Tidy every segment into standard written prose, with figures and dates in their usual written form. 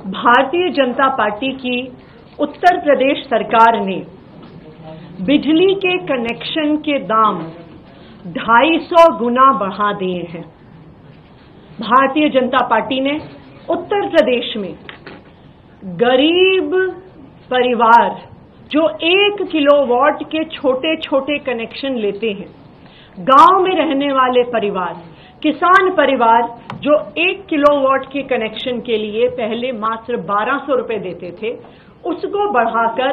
Bharatiya Janata party की उत्तर प्रदेश सरकार ने बिजली के कनेक्शन के दाम 250 गुना बढ़ा दिए हैं। भारतीय जनता पार्टी ने उत्तर प्रदेश में गरीब परिवार जो 1 किलोवाट के छोटे छोटे कनेक्शन लेते हैं, गांव में रहने वाले परिवार, किसान परिवार जो 1 किलोवाट के कनेक्शन के लिए पहले मात्र 1200 रुपए देते थे, उसको बढ़ाकर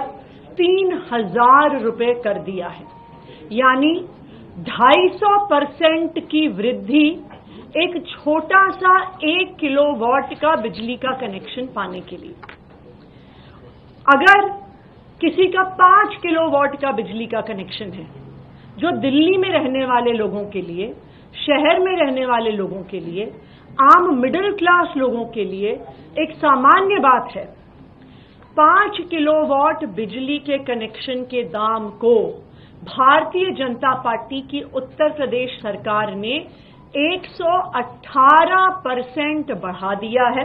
3000 रुपए कर दिया है। यानी 250% की वृद्धि एक छोटा सा 1 किलोवाट का बिजली का कनेक्शन पाने के लिए। अगर किसी का 5 किलोवाट का बिजली का कनेक्शन है, जो दिल्ली में रहने वाले लोगों के लिए, शहर में रहने वाले लोगों के लिए, आम मिडिल क्लास लोगों के लिए एक सामान्य बात है, 5 किलोवाट बिजली के कनेक्शन के दाम को भारतीय जनता पार्टी की उत्तर प्रदेश सरकार ने 118% बढ़ा दिया है।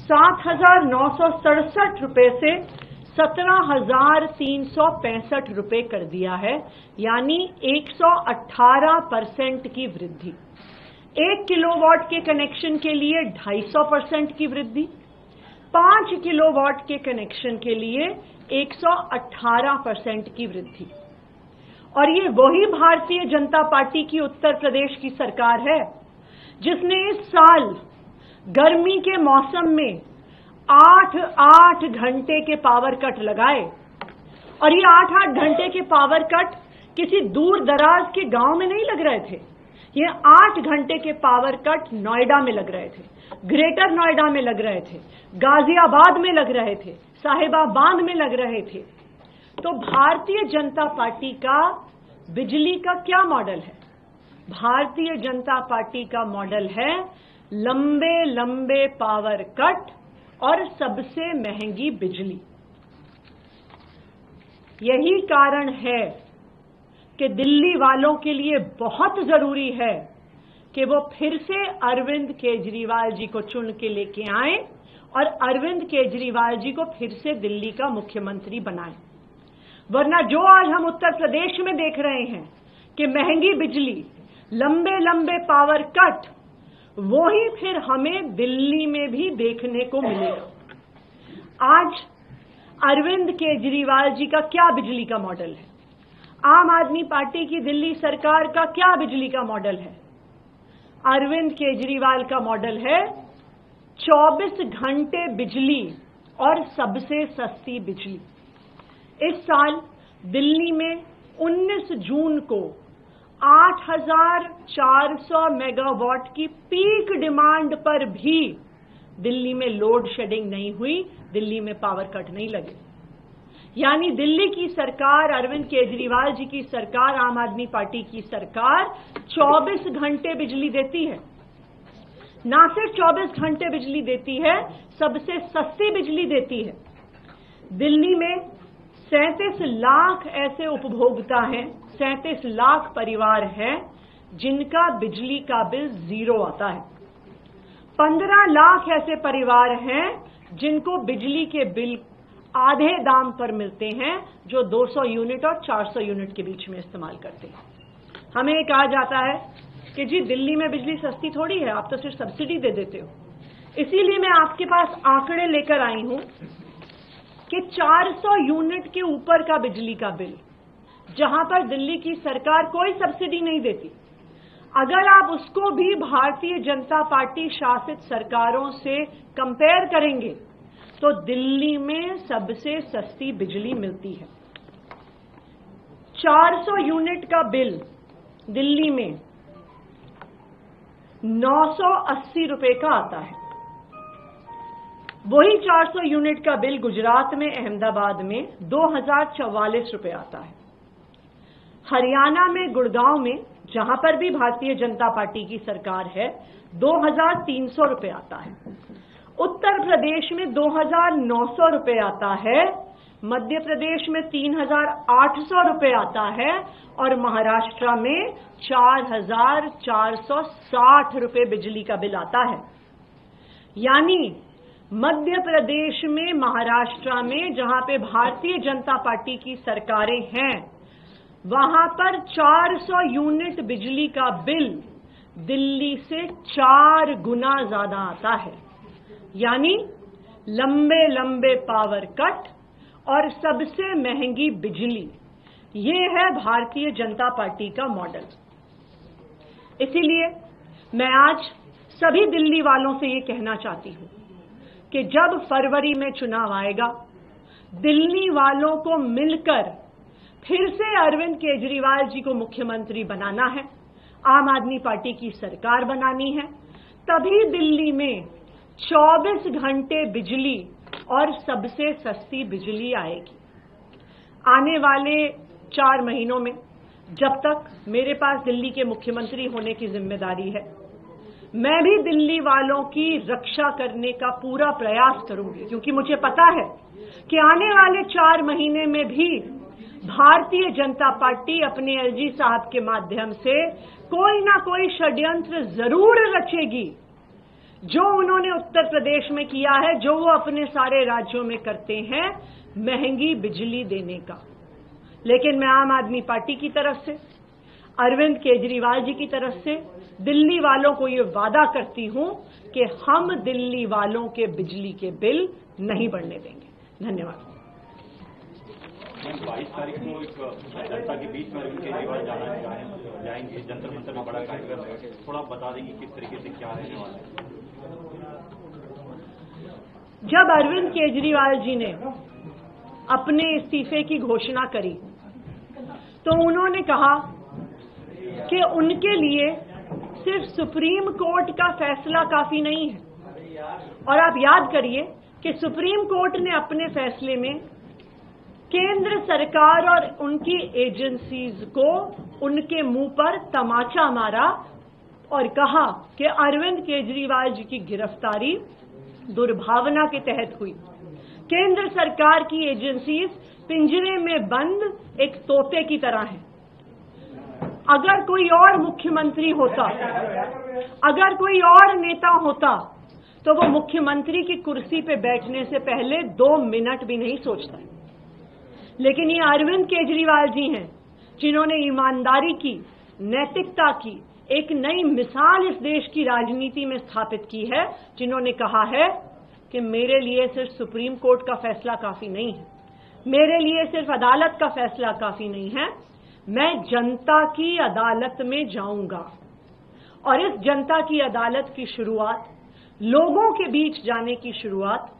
7,967 रुपए से 17,365 रुपए कर दिया है, यानी 118% की वृद्धि। 1 किलोवाट के कनेक्शन के लिए 250% की वृद्धि, 5 किलोवाट के कनेक्शन के लिए 118% की वृद्धि। और ये वही भारतीय जनता पार्टी की उत्तर प्रदेश की सरकार है जिसने इस साल गर्मी के मौसम में 8-8 घंटे के पावर कट लगाए। और ये 8-8 घंटे के पावर कट किसी दूर दराज के गांव में नहीं लग रहे थे, ये 8 घंटे के पावर कट नोएडा में लग रहे थे, ग्रेटर नोएडा में लग रहे थे, गाजियाबाद में लग रहे थे, साहिबाबाद में लग रहे थे। तो भारतीय जनता पार्टी का बिजली का क्या मॉडल है? भारतीय जनता पार्टी का मॉडल है लंबे लंबे पावर कट और सबसे महंगी बिजली। यही कारण है कि दिल्ली वालों के लिए बहुत जरूरी है कि वो फिर से अरविंद केजरीवाल जी को चुन के लेके आए और अरविंद केजरीवाल जी को फिर से दिल्ली का मुख्यमंत्री बनाएं। वरना जो आज हम उत्तर प्रदेश में देख रहे हैं कि महंगी बिजली, लंबे लंबे पावर कट, वो ही फिर हमें दिल्ली में भी देखने को मिलेगा। आज अरविंद केजरीवाल जी का क्या बिजली का मॉडल है? आम आदमी पार्टी की दिल्ली सरकार का क्या बिजली का मॉडल है? अरविंद केजरीवाल का मॉडल है 24 घंटे बिजली और सबसे सस्ती बिजली। इस साल दिल्ली में 19 जून को 8,400 मेगावाट की पीक डिमांड पर भी दिल्ली में लोड शेडिंग नहीं हुई, दिल्ली में पावर कट नहीं लगे। यानी दिल्ली की सरकार, अरविंद केजरीवाल जी की सरकार, आम आदमी पार्टी की सरकार 24 घंटे बिजली देती है। ना सिर्फ 24 घंटे बिजली देती है, सबसे सस्ती बिजली देती है। दिल्ली में 37 लाख ऐसे उपभोक्ता हैं, 37 लाख परिवार हैं जिनका बिजली का बिल 0 आता है। 15 लाख ऐसे परिवार हैं जिनको बिजली के बिल आधे दाम पर मिलते हैं, जो 200 यूनिट और 400 यूनिट के बीच में इस्तेमाल करते हैं। हमें कहा जाता है कि जी दिल्ली में बिजली सस्ती थोड़ी है, आप तो सिर्फ सब्सिडी दे देते हो। इसीलिए मैं आपके पास आंकड़े लेकर आई हूं कि 400 यूनिट के ऊपर का बिजली का बिल, जहां पर दिल्ली की सरकार कोई सब्सिडी नहीं देती, अगर आप उसको भी भारतीय जनता पार्टी शासित सरकारों से कंपेयर करेंगे तो दिल्ली में सबसे सस्ती बिजली मिलती है। 400 यूनिट का बिल दिल्ली में 980 रुपए का आता है। वही 400 यूनिट का बिल गुजरात में, अहमदाबाद में 2044 रुपए आता है। हरियाणा में, गुड़गांव में, जहां पर भी भारतीय जनता पार्टी की सरकार है, 2300 रुपए आता है। उत्तर प्रदेश में 2900 रुपए आता है, मध्य प्रदेश में 3800 रुपए आता है और महाराष्ट्र में 4460 रुपए बिजली का बिल आता है। यानी मध्य प्रदेश में, महाराष्ट्र में, जहां पे भारतीय जनता पार्टी की सरकारें हैं, वहां पर 400 यूनिट बिजली का बिल दिल्ली से 4 गुना ज्यादा आता है। यानी लंबे लंबे पावर कट और सबसे महंगी बिजली, ये है भारतीय जनता पार्टी का मॉडल। इसीलिए मैं आज सभी दिल्ली वालों से ये कहना चाहती हूं कि जब फरवरी में चुनाव आएगा, दिल्ली वालों को मिलकर फिर से अरविंद केजरीवाल जी को मुख्यमंत्री बनाना है, आम आदमी पार्टी की सरकार बनानी है। तभी दिल्ली में 24 घंटे बिजली और सबसे सस्ती बिजली आएगी। आने वाले 4 महीनों में, जब तक मेरे पास दिल्ली के मुख्यमंत्री होने की जिम्मेदारी है, मैं भी दिल्ली वालों की रक्षा करने का पूरा प्रयास करूंगी, क्योंकि मुझे पता है कि आने वाले 4 महीने में भी भारतीय जनता पार्टी अपने एलजी साहब के माध्यम से कोई ना कोई षड्यंत्र जरूर रचेगी, जो उन्होंने उत्तर प्रदेश में किया है, जो वो अपने सारे राज्यों में करते हैं, महंगी बिजली देने का। लेकिन मैं आम आदमी पार्टी की तरफ से, अरविंद केजरीवाल जी की तरफ से दिल्ली वालों को ये वादा करती हूं कि हम दिल्ली वालों के बिजली के बिल नहीं बढ़ने देंगे। धन्यवाद। 22 तारीख को एक जनता के बीच में अरविंद केजरीवाल जाएंगे, जंतर मंतर में बड़ा कार्यक्रम है, थोड़ा बता देंगे किस तरीके से क्या रहने वाला है। जब अरविंद केजरीवाल जी ने अपने इस्तीफे की घोषणा करी तो उन्होंने कहा कि उनके लिए सिर्फ सुप्रीम कोर्ट का फैसला काफी नहीं है। और आप याद करिए कि सुप्रीम कोर्ट ने अपने फैसले में केंद्र सरकार और उनकी एजेंसीज को उनके मुंह पर तमाचा मारा और कहा कि अरविंद केजरीवाल जी की गिरफ्तारी दुर्भावना के तहत हुई। केंद्र सरकार की एजेंसीज पिंजरे में बंद एक तोते की तरह हैं। अगर कोई और मुख्यमंत्री होता, अगर कोई और नेता होता, तो वो मुख्यमंत्री की कुर्सी पे बैठने से पहले 2 मिनट भी नहीं सोचता। लेकिन ये अरविंद केजरीवाल जी हैं जिन्होंने ईमानदारी की, नैतिकता की एक नई मिसाल इस देश की राजनीति में स्थापित की है, जिन्होंने कहा है कि मेरे लिए सिर्फ सुप्रीम कोर्ट का फैसला काफी नहीं है, मेरे लिए सिर्फ अदालत का फैसला काफी नहीं है, मैं जनता की अदालत में जाऊंगा। और इस जनता की अदालत की शुरुआत, लोगों के बीच जाने की शुरुआत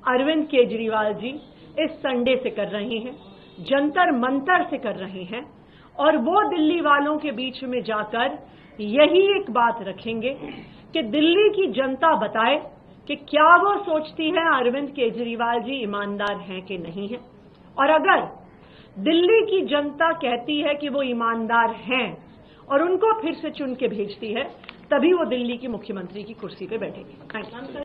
अरविंद केजरीवाल जी इस संडे से कर रहे हैं, जंतर मंतर से कर रहे हैं। और वो दिल्ली वालों के बीच में जाकर यही एक बात रखेंगे कि दिल्ली की जनता बताए कि क्या वो सोचती है अरविंद केजरीवाल जी ईमानदार हैं कि नहीं है। और अगर दिल्ली की जनता कहती है कि वो ईमानदार हैं और उनको फिर से चुन के भेजती है, तभी वो दिल्ली की मुख्यमंत्री की कुर्सी पे बैठेगी। Thank you.